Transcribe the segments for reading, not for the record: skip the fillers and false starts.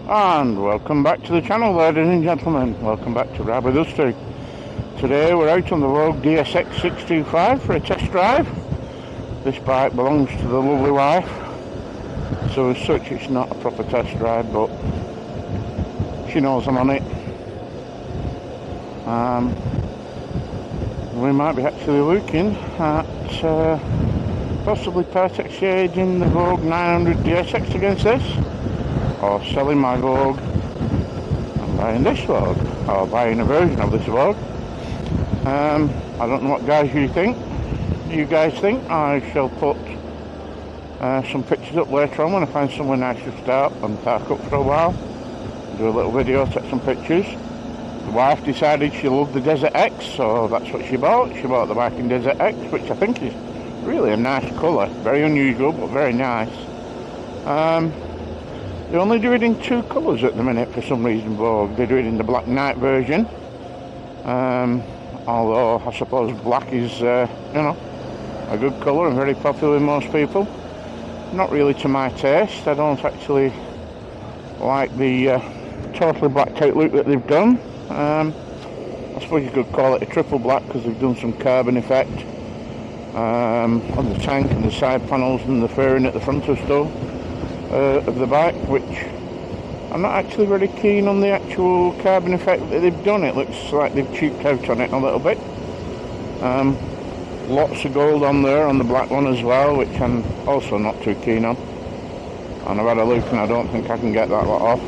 And welcome back to the channel, ladies and gentlemen. Welcome back to Ride With Us Too. Today we're out on the Voge DS625 for a test drive. This bike belongs to the lovely wife, so as such it's not a proper test drive, but she knows I'm on it. We might be actually looking at possibly part exchanging the Voge 900 DSX against this, or selling my Voge and buying this Vogue, or buying a version of this Vogue. I don't know what you guys think. I shall put some pictures up later on when I find somewhere nice to start and park up for a while, do a little video, take some pictures. The wife decided she loved the Desert X, so that's what she bought. She bought the bike in Desert X, which I think is really a nice colour, very unusual but very nice. They only do it in two colours at the minute for some reason, Vogue. They do it in the Black Knight version, although I suppose black is, a good colour and very popular with most people. Not really to my taste. I don't actually like the totally blacked out look that they've done. I suppose you could call it a triple black because they've done some carbon effect on the tank and the side panels and the fairing at the front of the bike, which I'm not actually very keen on the actual carbon effect that they've done. It looks like they've cheaped out on it a little bit. Lots of gold on there on the black one as well, which I'm also not too keen on. And I've had a look and I don't think I can get that lot off.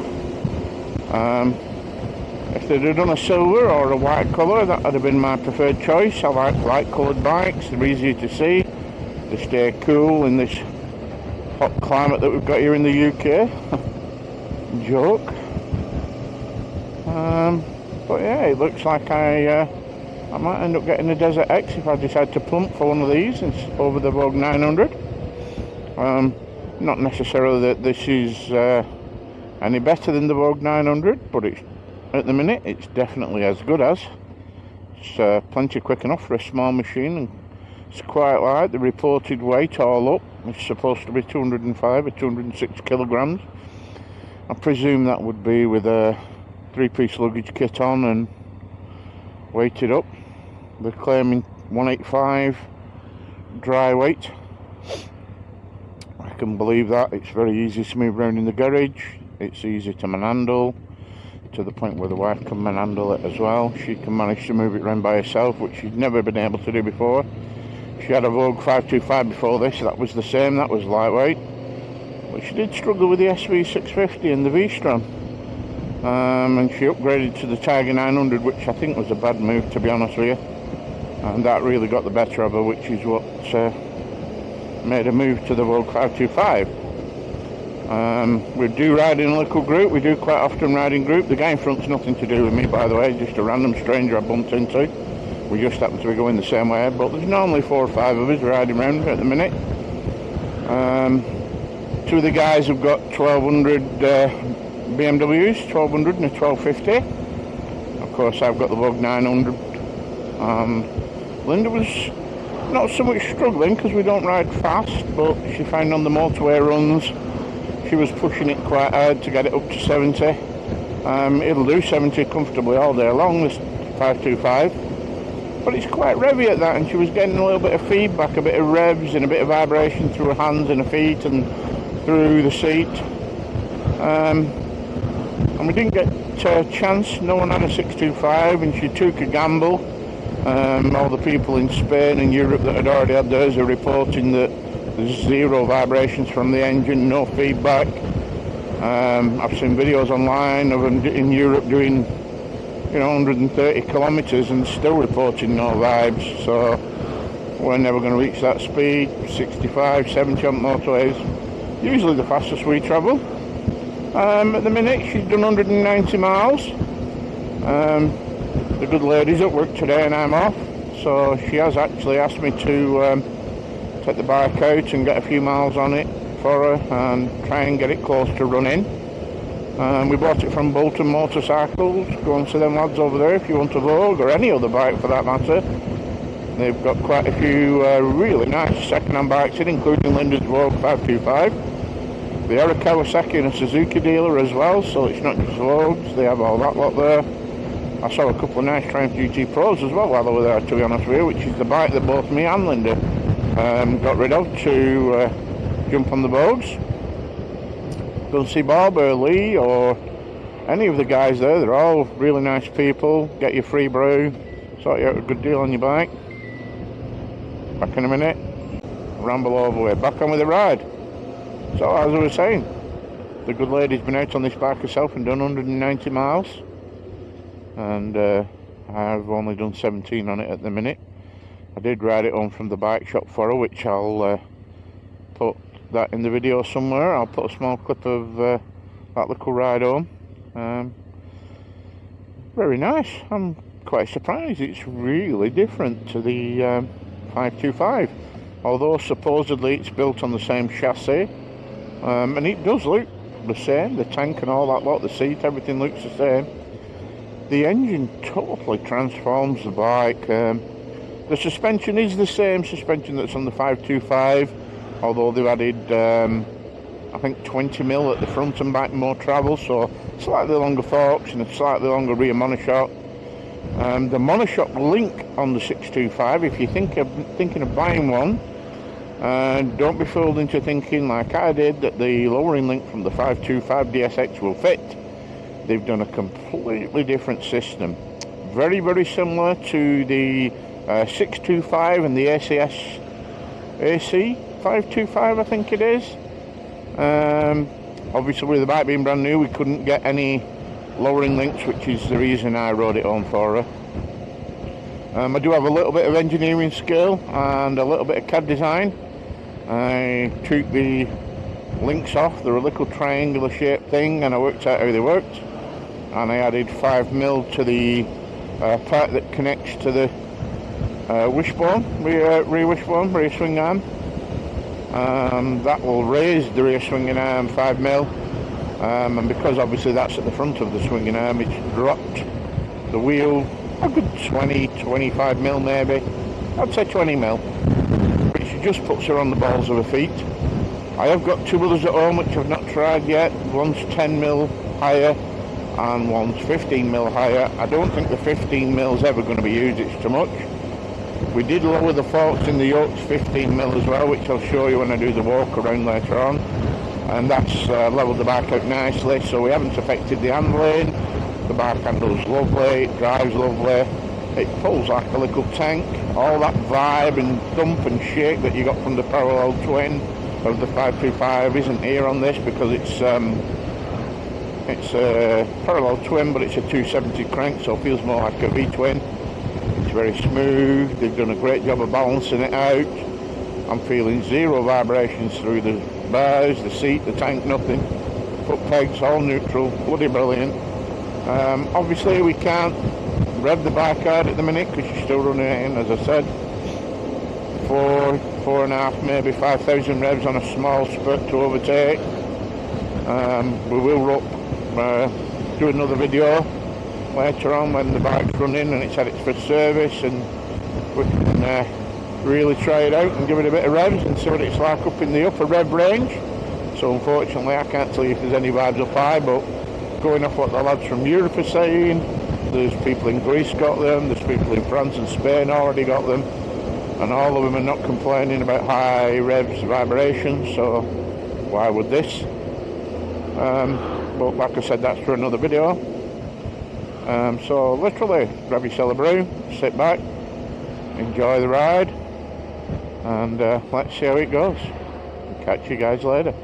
If they'd have done a silver or a white colour, that would have been my preferred choice. I like light coloured bikes, they're easier to see, they stay cool in this hot climate that we've got here in the UK. Joke. But yeah, it looks like I might end up getting a Desert X if I decide to plump for one of these over the Vogue 900. Not necessarily that this is any better than the Vogue 900, but at the minute it's definitely as good as. It's plenty quick enough for a small machine, and it's quite light. The reported weight all up is supposed to be 205 or 206 kilograms. I presume that would be with a 3-piece luggage kit on and weighted up. They're claiming 185 dry weight. I can believe that. It's very easy to move around in the garage. It's easy to manhandle, to the point where the wife can manhandle it as well. She can manage to move it around by herself, which she'd never been able to do before. She had a Vogue 525 before this, that was the same, that was lightweight. But she did struggle with the SV650 and the V-Strom. And she upgraded to the Tiger 900, which I think was a bad move, to be honest with you. And that really got the better of her, which is what made her move to the Vogue 525. We do ride in a local group, we do quite often ride in group. The guy in front's nothing to do with me, by the way, just a random stranger I bumped into. We just happen to be going the same way, but there's normally 4 or 5 of us riding around at the minute. 2 of the guys have got 1200 BMWs, 1200 and a 1250. Of course, I've got the Vogue 900. Linda was not so much struggling because we don't ride fast, but she found on the motorway runs she was pushing it quite hard to get it up to 70. It'll do 70 comfortably all day long, this 525, but it's quite revvy at that, and she was getting a little bit of feedback, a bit of revs and a bit of vibration through her hands and her feet and through the seat. And we didn't get a chance, no one had a 625, and she took a gamble. All the people in Spain and Europe that had already had theirs are reporting that there's 0 vibrations from the engine, no feedback. I've seen videos online of them in Europe doing 130 kilometres and still reporting no vibes, so we're never going to reach that speed. 65, 70 on motorways, usually the fastest we travel. At the minute she's done 190 miles. The good lady's at work today and I'm off, so she has actually asked me to take the bike out and get a few miles on it for her and try and get it close to running. We bought it from Bolton Motorcycles. Go and see them lads over there if you want a Vogue or any other bike for that matter. They've got quite a few really nice second-hand bikes in, including Linda's Vogue 525. They are a Kawasaki and a Suzuki dealer as well, so it's not just Vogues, they have all that lot there. I saw a couple of nice Triumph GT Pros as well while they were there, to be honest with you, which is the bike that both me and Linda got rid of to jump on the Vogues. Go and see Bob or Lee or any of the guys there, they're all really nice people. Get your free brew, sort you out a good deal on your bike. Back in a minute, ramble over, we're back on with the ride. So as I was saying, the good lady's been out on this bike herself and done 190 miles, and I've only done 17 on it at the minute. I did ride it home from the bike shop for her, which I'll put that in the video somewhere. I'll put a small clip of that little ride home. Very nice. I'm quite surprised. It's really different to the 525, although supposedly it's built on the same chassis. And it does look the same, the tank and all that lot, the seat, everything looks the same. The engine totally transforms the bike. The suspension is the same suspension that's on the 525, although they've added I think 20mm at the front and back, more travel, so slightly longer forks and a slightly longer rear monoshock. The monoshock link on the 625, if you're thinking of buying one, don't be fooled into thinking like I did that the lowering link from the 525 DSX will fit. They've done a completely different system, very similar to the 625 and the AC 525, I think it is. Obviously with the bike being brand new, we couldn't get any lowering links, which is the reason I rode it home for her. I do have a little bit of engineering skill and a little bit of CAD design. I took the links off, they're a little triangular shaped thing, and I worked out how they worked, and I added 5mm to the part that connects to the wishbone, rear wishbone, rear swing arm. That will raise the rear swinging arm 5mm, and because obviously that's at the front of the swinging arm, it's dropped the wheel a good 20-25mm maybe. I'd say 20mm, which just puts her on the balls of her feet. I have got two others at home which I've not tried yet. One's 10mm higher and one's 15mm higher. I don't think the 15mm is ever going to be used, it's too much. We did lower the forks in the York's 15mm as well, which I'll show you when I do the walk around later on, and that's levelled the bike out nicely, so we haven't affected the handling. The bike handles lovely, it drives lovely, it pulls like a little tank. All that vibe and thump and shake that you got from the parallel twin of the 525 isn't here on this, because it's a parallel twin, but it's a 270 crank, so it feels more like a V-twin. It's very smooth, they've done a great job of balancing it out. I'm feeling zero vibrations through the bars, the seat, the tank, nothing. Foot pegs, all neutral, bloody brilliant. Obviously we can't rev the bike out at the minute because you're still running it in, as I said. 4.5, maybe 5,000 revs on a small spurt to overtake. We will do another video later on when the bike's running and it's had its first service, and we can really try it out and give it a bit of revs and see what it's like up in the upper rev range. So unfortunately I can't tell you if there's any vibes up high, but going off what the lads from Europe are saying, there's people in Greece got them, there's people in France and Spain already got them, and all of them are not complaining about high revs vibrations, so why would this? But like I said, that's for another video. So literally, grab yourself a brew, sit back, enjoy the ride, and let's see how it goes. Catch you guys later.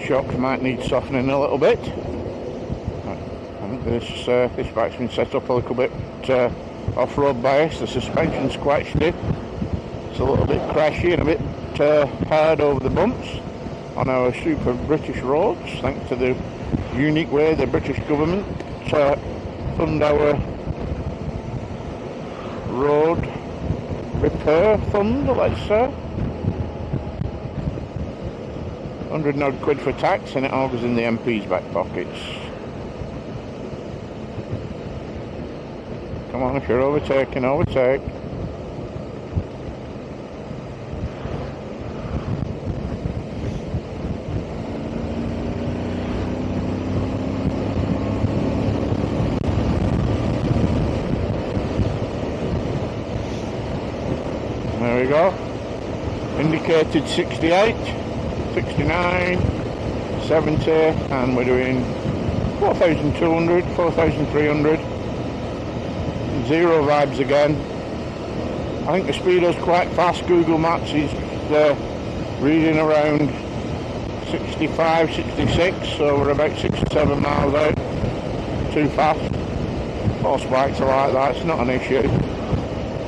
Shocks might need softening a little bit. I think this bike's been set up a little bit off-road bias. The suspension's quite stiff. It's a little bit crashy and a bit hard over the bumps. on our super British roads, thanks to the unique way the British government fund our road repair fund, let's say. 100 odd quid for tax, and it all goes in the MP's back pockets. Come on, if you're overtaking, overtake. There we go. Indicated 68, 69, 70, and we're doing 4,200, 4,300. Zero vibes again. I think the speedo's quite fast. Google Maps is reading around 65, 66, so we're about 6 or 7 miles out. Too fast. Horse bikes are like that, it's not an issue.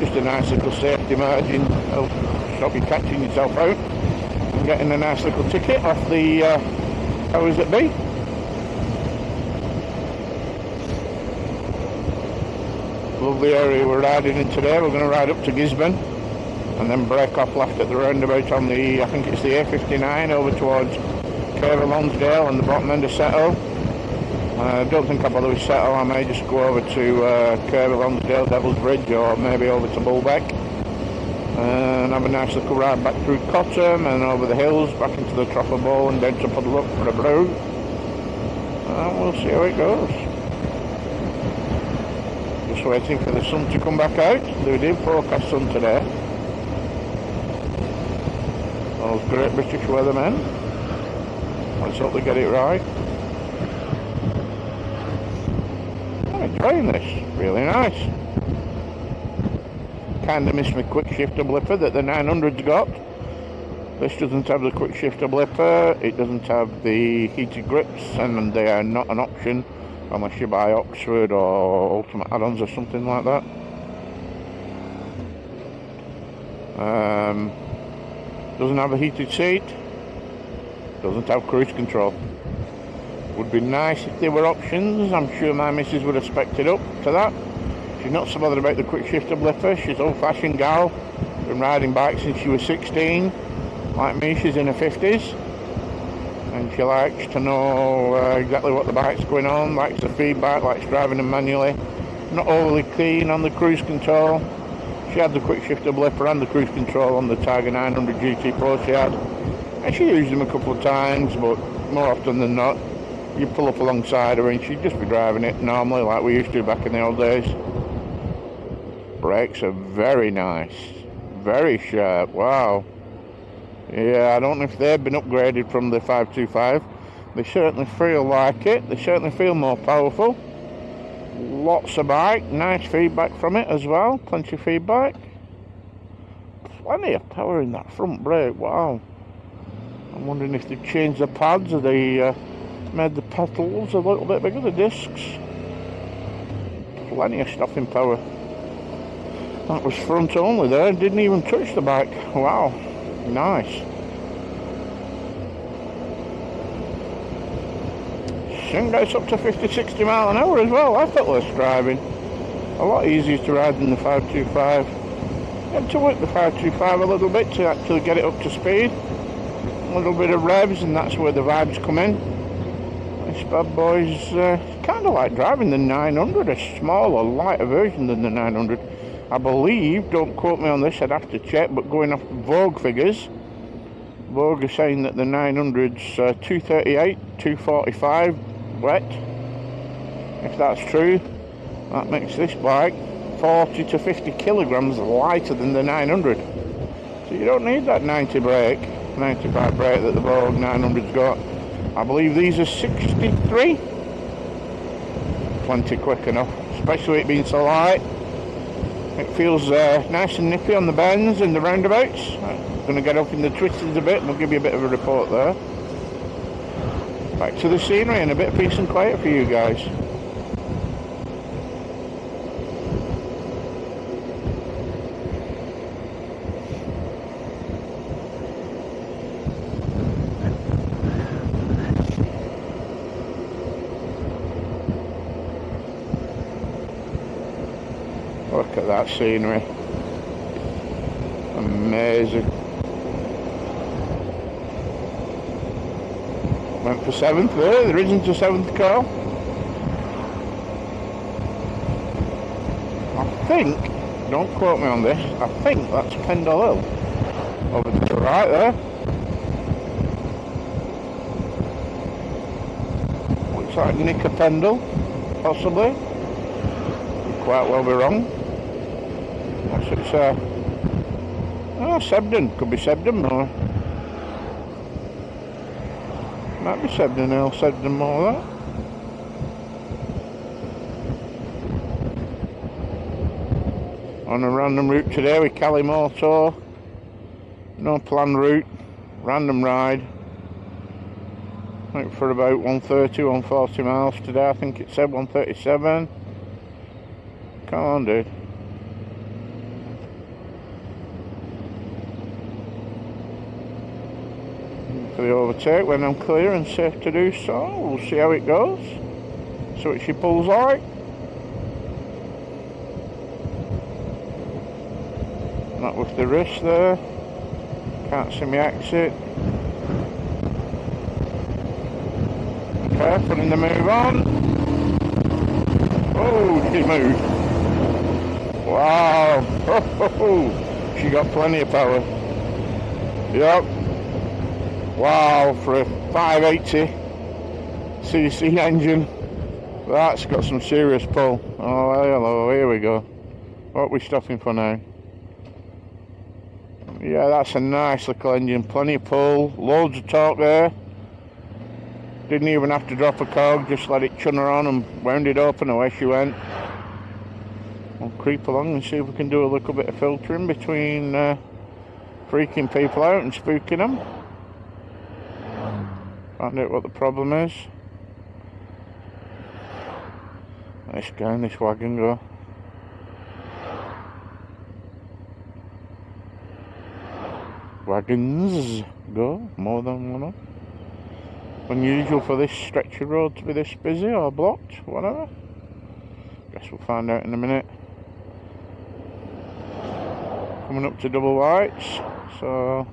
Just a nice little safety margin. It'll stop you catching yourself out and getting a nice little ticket off the powers that be. Lovely area we're riding in today. We're going to ride up to Gisborne and then break off left at the roundabout on the, I think it's the A59 over towards Lonsdale and the bottom end of Settle. I don't think I'll bother with Settle. I may just go over to Lonsdale, Devil's Bridge, or maybe over to Bullbeck and have a nice little ride back through Cottam and over the hills back into the Trough of Bow and down to Puddle Up for a brew, and we'll see how it goes. Just waiting for the sun to come back out. They did forecast sun today. Those great British weathermen. Let's hope they get it right. I'm enjoying this. Really nice. Kinda miss my quickshifter blipper that the 900's got. This doesn't have the quickshifter blipper. It doesn't have the heated grips, and they are not an option unless you buy Oxford or Ultimate add-ons or something like that. Doesn't have a heated seat. Doesn't have cruise control. Would be nice if there were options. I'm sure my missus would have spec'd it up to that. She's not so bothered about the quick shifter blipper. She's old-fashioned gal. Been riding bikes since she was 16. Like me, she's in her 50s. And she likes to know exactly what the bike's going on, likes the feedback, likes driving them manually. Not overly keen on the cruise control. She had the quick shifter blipper and the cruise control on the Tiger 900 GT Pro she had. And she used them a couple of times, but more often than not, you pull up alongside her and she'd just be driving it normally like we used to back in the old days. Brakes are very nice, very sharp, wow. Yeah, I don't know if they've been upgraded from the 525. They certainly feel like it. They certainly feel more powerful. Lots of bike, nice feedback from it as well. Plenty of feedback. Plenty of power in that front brake, wow. I'm wondering if they've changed the pads or they made the pedals a little bit bigger, the discs. Plenty of stopping power. That was front only there, didn't even touch the bike. Wow. Nice. Soon gets up to 50-60 mile an hour as well. Effortless driving. A lot easier to ride than the 525. You had to work the 525 a little bit to actually get it up to speed. A little bit of revs and that's where the vibes come in. This bad boy's kind of like driving the 900, a smaller, lighter version than the 900. I believe, don't quote me on this, I'd have to check, but going off Vogue figures, Vogue is saying that the 900's 238, 245 wet. If that's true, that makes this bike 40 to 50 kilograms lighter than the 900. So you don't need that 90 brake, 95 brake that the Vogue 900's got. I believe these are 63. Plenty quick enough, especially it being so light. It feels nice and nippy on the bends and the roundabouts. I'm going to get up in the twisters a bit and we'll give you a bit of a report there. Back to the scenery and a bit of peace and quiet for you guys. Look at that scenery. Amazing. Went for 7th there. There isn't a 7th car. I think, don't quote me on this, I think that's Pendle Hill. Over to the right there. Looks like Nick a Pendle, possibly. Could quite well be wrong. What's it say? Oh, Sebden. Could be Sebden or... Might be Sebden Hill, Sebden more that. On a random route today with Cali Moto. No planned route. Random ride. Went for about 130, 140 miles today. I think it said 137. Come on, dude. For the overtake when I'm clear and safe to do so. We'll see how it goes. See what she pulls like. Not with the wrist there. Can't see me exit. Okay, putting the move on. Oh, she moved. Wow. Oh, she got plenty of power. Yep. Wow, for a 580 cc engine, that's got some serious pull. Oh, hello, here we go. What are we stopping for now? Yeah, that's a nice little engine, plenty of pull, loads of torque there. Didn't even have to drop a cog, just let it chun her on and wound it up and away she went. We'll creep along and see if we can do a little bit of filtering between freaking people out and spooking them. Find out what the problem is. This guy in this wagon go. Wagons go, more than one. Unusual for this stretch of road to be this busy or blocked, whatever. Guess we'll find out in a minute. Coming up to double whites, so...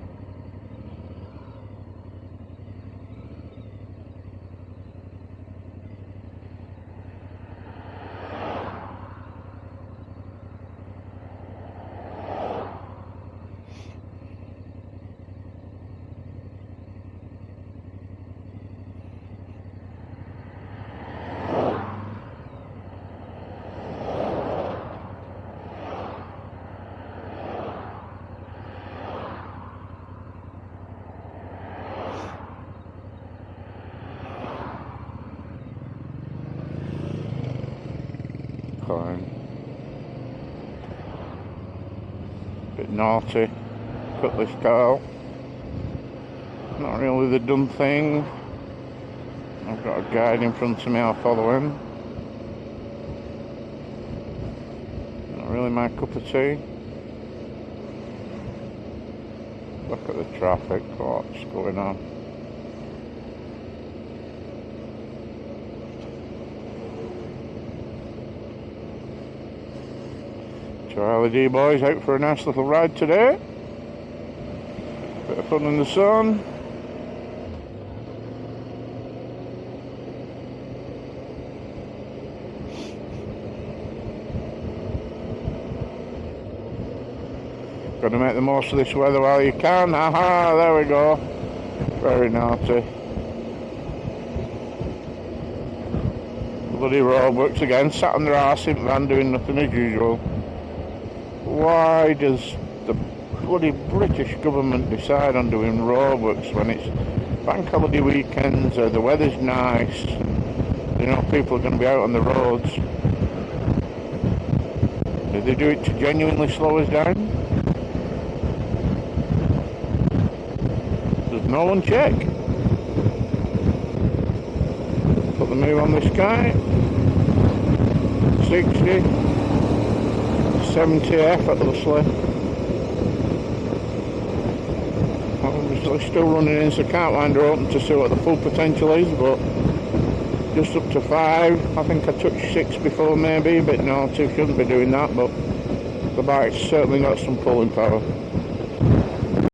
Bit naughty, cut this car. Not really the done thing. I've got a guide in front of me, I'll follow him. Not really my cup of tea. Look at the traffic, what's going on? Our LED boys out for a nice little ride today. Bit of fun in the sun. Got to make the most of this weather while you can. Aha, there we go. Very naughty. Bloody Roadworks again, sat on their arse in van doing nothing as usual. Why does the bloody British government decide on doing roadworks when it's bank holiday weekends or the weather's nice, you know people are going to be out on the roads? Do they do it to genuinely slow us down? Does no one check? Put the move on this guy. 60. 70 effortlessly. I'm still running in, so I can't wind her open to see what the full potential is, but just up to 5. I think I touched 6 before maybe, but no, 2 shouldn't be doing that, but the bike's certainly got some pulling power.